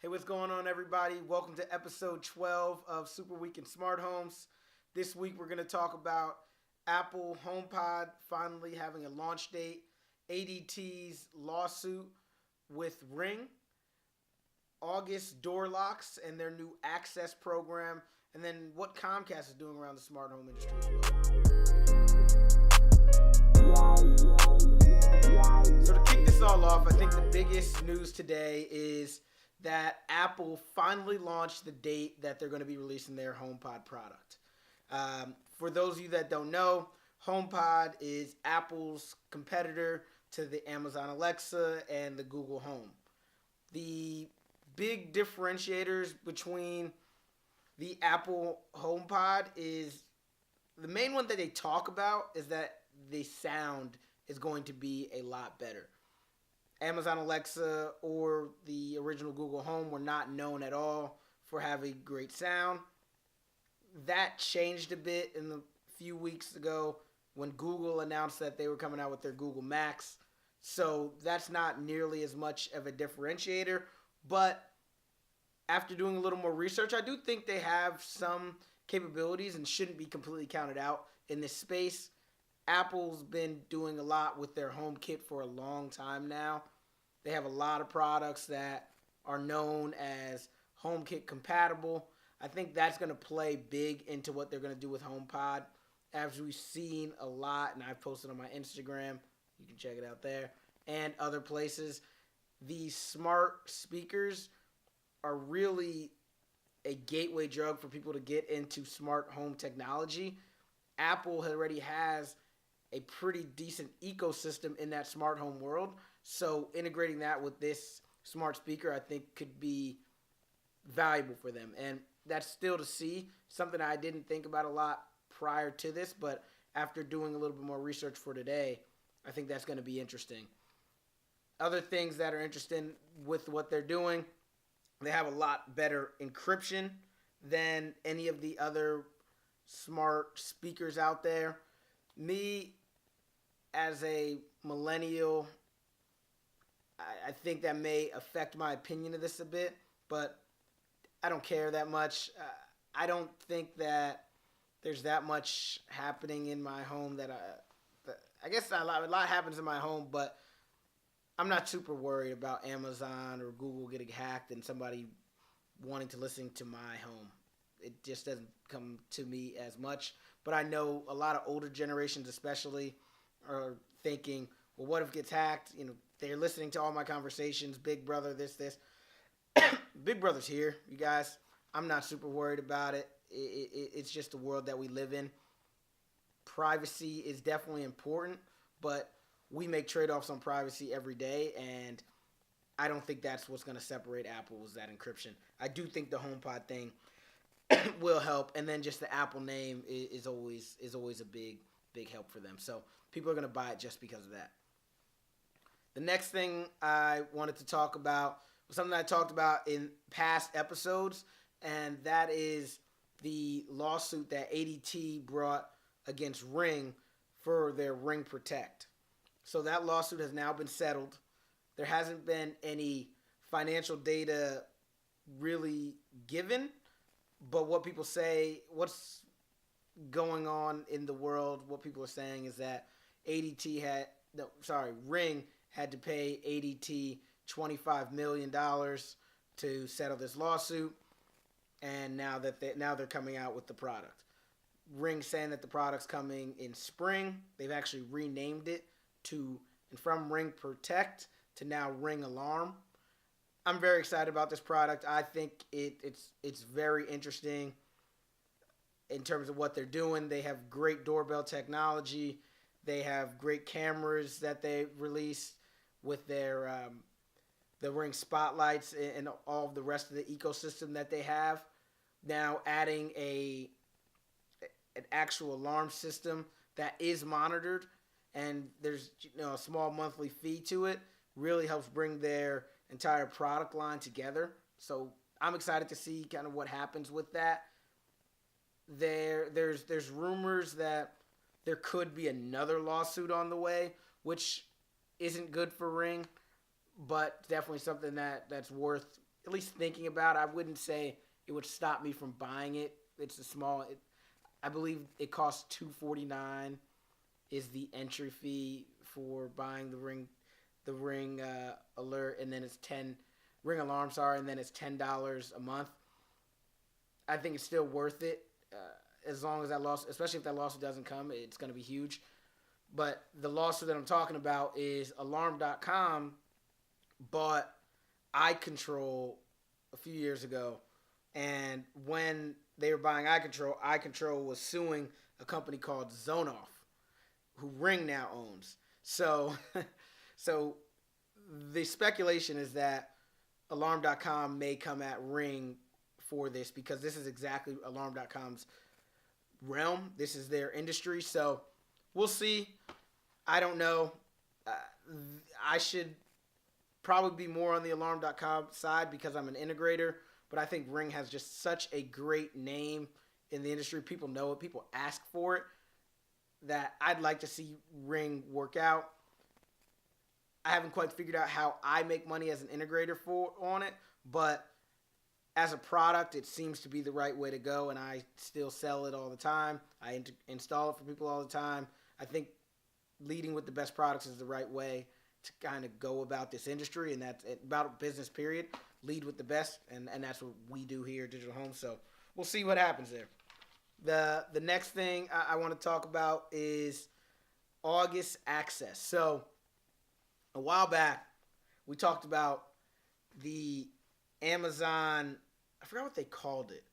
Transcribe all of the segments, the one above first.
Hey, what's going on, everybody? Welcome to episode 12 of Super Week in Smart Homes. This week, we're going to talk about Apple Homepod finally having a launch date, ADT's lawsuit with Ring, August door locks and their new access program, and then what Comcast is doing around the smart home industry as well. So to kick this all off, I think the biggest news today is that Apple finally launched the date that they're going to be releasing their HomePod product. For those of you that don't know, HomePod is Apple's competitor to the Amazon Alexa and the Google Home. The big differentiators between the Apple HomePod is the main one that they talk about is that the sound is going to be a lot better. Amazon Alexa or the original Google Home were not known at all for having great sound. That changed a bit in the few weeks ago when Google announced that they were coming out with their Google Max. So that's not nearly as much of a differentiator. But after doing a little more research, I do think they have some capabilities and shouldn't be completely counted out in this space. Apple's been doing a lot with their HomeKit for a long time now. They have a lot of products that are known as HomeKit compatible. I think that's going to play big into what they're going to do with HomePod. As we've seen a lot, and I've posted on my Instagram, you can check it out there, and other places, these smart speakers are really a gateway drug for people to get into smart home technology. Apple already has a pretty decent ecosystem in that smart home world. So integrating that with this smart speaker, I think could be valuable for them. And that's still to see, something I didn't think about a lot prior to this, but after doing a little bit more research for today, I think that's going to be interesting. Other things that are interesting with what they're doing, they have a lot better encryption than any of the other smart speakers out there. Me, as a millennial, I think that may affect my opinion of this a bit, but I don't care that much. I don't think that there's that much happening in my home that I guess a lot happens in my home, but I'm not super worried about Amazon or Google getting hacked and somebody wanting to listen to my home. It just doesn't come to me as much. But I know a lot of older generations especially are thinking, well, what if it gets hacked? You know, they're listening to all my conversations, Big Brother, this. Big Brother's here, you guys. I'm not super worried about it. It's just the world that we live in. Privacy is definitely important, but we make trade-offs on privacy every day, and I don't think that's what's going to separate Apple is that encryption. I do think the HomePod thing will help, and then just the Apple name is always a big help for them. So people are going to buy it just because of that. The next thing I wanted to talk about was something I talked about in past episodes, and that is the lawsuit that ADT brought against Ring for their Ring Protect. So that lawsuit has now been settled. There hasn't been any financial data really given, but what people say, what's going on in the world, what people are saying is that Ring had to pay ADT $25 million to settle this lawsuit, and now they're coming out with the product. Ring saying that the product's coming in spring. They've actually renamed it from Ring Protect to now Ring Alarm. I'm very excited about this product. I think it's very interesting in terms of what they're doing. They have great doorbell technology. They have great cameras that they released with their the Ring spotlights and all of the rest of the ecosystem that they have. Now adding an actual alarm system that is monitored, and there's a small monthly fee to it, really helps bring their entire product line together. So I'm excited to see kind of what happens with that. There's rumors that there could be another lawsuit on the way, which isn't good for Ring, but definitely something that's worth at least thinking about it. I wouldn't say it would stop me from buying it. It's a small. I believe it costs $249 is the entry fee for buying the Ring alert, and then it's Ring alarm. Sorry, and then it's $10 a month. I think it's still worth it as long as that lawsuit, especially if that lawsuit doesn't come, it's going to be huge. But the lawsuit that I'm talking about is Alarm.com bought iControl a few years ago, and when they were buying iControl was suing a company called ZoneOff, who Ring now owns. So the speculation is that Alarm.com may come at Ring for this because this is exactly Alarm.com's realm. This is their industry. So we'll see. I don't know. I should probably be more on the Alarm.com side because I'm an integrator, but I think Ring has just such a great name in the industry. People know it. People ask for it, that I'd like to see Ring work out. I haven't quite figured out how I make money as an integrator on it, but as a product, it seems to be the right way to go, and I still sell it all the time. I install it for people all the time. I think leading with the best products is the right way to kind of go about this industry, and that's about business, period. Lead with the best, and that's what we do here at Digital Home. So we'll see what happens there. The next thing I want to talk about is August access. So a while back, we talked about the Amazon, I forgot what they called it.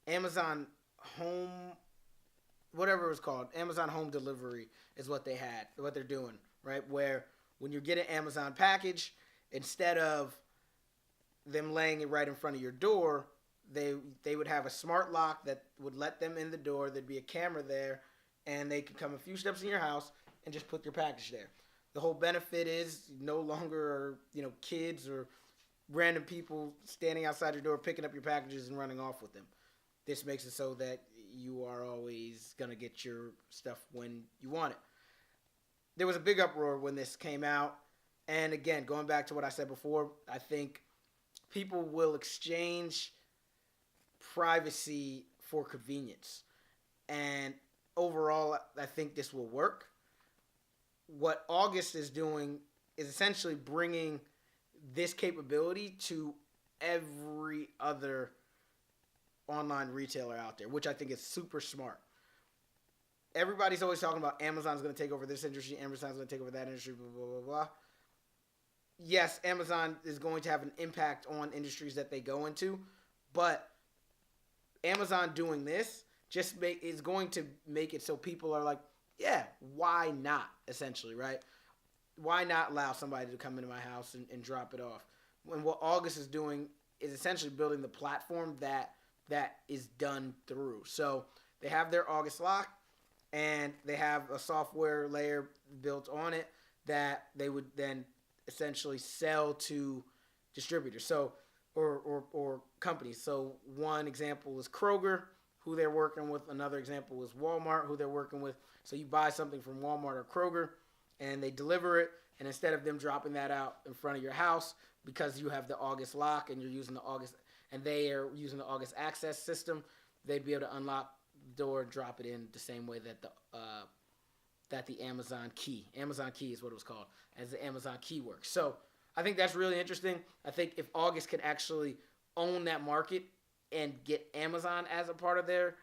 Amazon Home, whatever it was called. Amazon Home Delivery is what they're doing, right? Where when you get an Amazon package, instead of them laying it right in front of your door, they would have a smart lock that would let them in the door. There'd be a camera there, and they could come a few steps in your house and just put your package there. The whole benefit is no longer are, kids or random people standing outside your door picking up your packages and running off with them. This makes it so that you are always going to get your stuff when you want it. There was a big uproar when this came out. And again, going back to what I said before, I think people will exchange privacy for convenience. And overall, I think this will work. What August is doing is essentially bringing this capability to every other online retailer out there, which I think is super smart. Everybody's always talking about Amazon's going to take over this industry, Amazon's going to take over that industry, blah, blah, blah, blah. Yes, Amazon is going to have an impact on industries that they go into, but Amazon doing this is going to make it so people are like, yeah, why not, essentially, right? Why not allow somebody to come into my house and drop it off? And what August is doing is essentially building the platform that is done through. So they have their August lock, and they have a software layer built on it that they would then essentially sell to distributors, so or companies. So one example is Kroger, who they're working with. Another example is Walmart, who they're working with. So you buy something from Walmart or Kroger, and they deliver it, and instead of them dropping that out in front of your house, because you have the August lock and you're using the August, and they are using the August access system, they'd be able to unlock the door and drop it in the same way that the Amazon key is what it was called, as the Amazon key works. So I think that's really interesting. I think if August can actually own that market and get Amazon as a part of their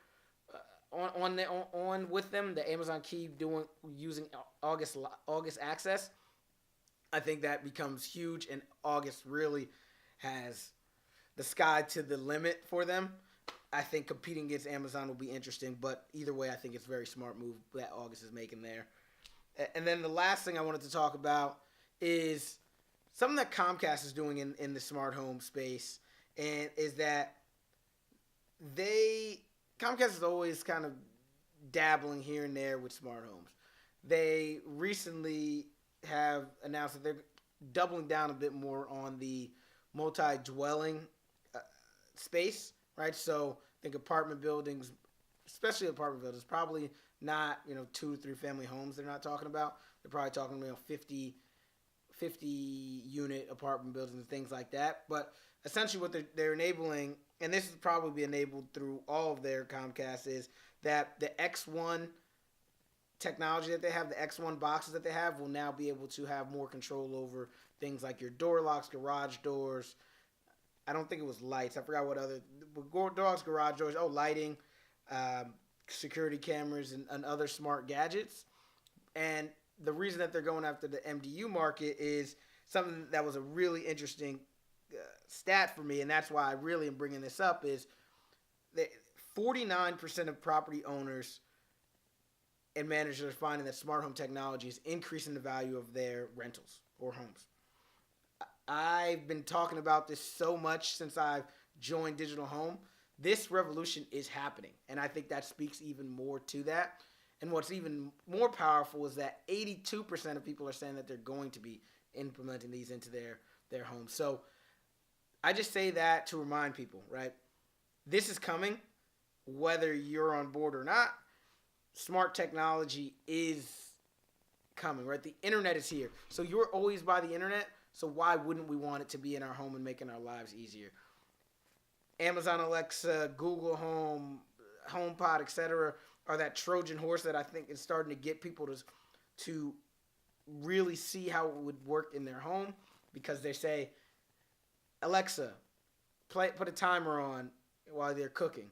on with them, the Amazon key using August access, I think that becomes huge, and August really has the sky to the limit for them. I think competing against Amazon will be interesting, but either way, I think it's a very smart move that August is making there. And then the last thing I wanted to talk about is something that Comcast is doing in the smart home space, and is that Comcast is always kind of dabbling here and there with smart homes. They recently have announced that they're doubling down a bit more on the multi-dwelling space, right? So I think apartment buildings, especially apartment buildings, probably not 2 to 3 family homes they're not talking about. They're probably talking 50 50 unit apartment buildings and things like that. But essentially what they're enabling, and this is probably enabled through all of their Comcast, is that the X1 technology that they have, the X1 boxes that they have, will now be able to have more control over things like your door locks, garage doors. I don't think it was lights. I forgot what other door locks, garage doors. Oh, lighting, security cameras, and other smart gadgets. And the reason that they're going after the MDU market is something that was a really interesting stat for me, and that's why I really am bringing this up, is that 49% of property owners and managers are finding that smart home technology is increasing the value of their rentals or homes. I've been talking about this so much since I've joined Digital Home. This revolution is happening, and I think that speaks even more to that. And what's even more powerful is that 82% of people are saying that they're going to be implementing these into their homes. So I just say that to remind people, right? This is coming, whether you're on board or not. Smart technology is coming, right? The internet is here. So you're always by the internet, so why wouldn't we want it to be in our home and making our lives easier? Amazon Alexa, Google Home, HomePod, etc., are that Trojan horse that I think is starting to get people to really see how it would work in their home, because they say, Alexa, put a timer on while they're cooking.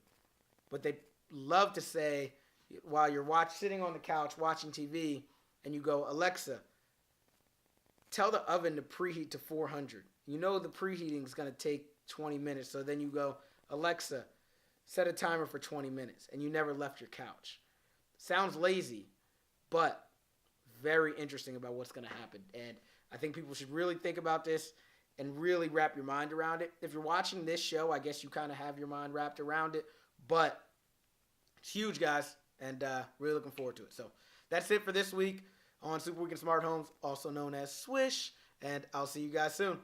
But they love to say, while you're sitting on the couch watching TV, and you go, Alexa, tell the oven to preheat to 400. You know the preheating is going to take 20 minutes. So then you go, Alexa, set a timer for 20 minutes. And you never left your couch. Sounds lazy, but very interesting about what's going to happen. And I think people should really think about this and really wrap your mind around it. If you're watching this show, I guess you kind of have your mind wrapped around it. But it's huge, guys, and really looking forward to it. So that's it for this week on Super Week in Smart Homes, also known as Swish, and I'll see you guys soon.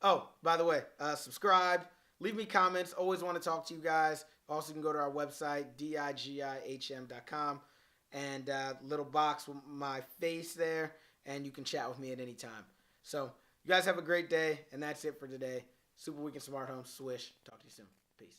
Oh, by the way, subscribe, leave me comments. Always want to talk to you guys. Also, you can go to our website, digihm.com, and little box with my face there, and you can chat with me at any time. So you guys have a great day, and that's it for today. Super Week in Smart Homes, Swish. Talk to you soon. Peace.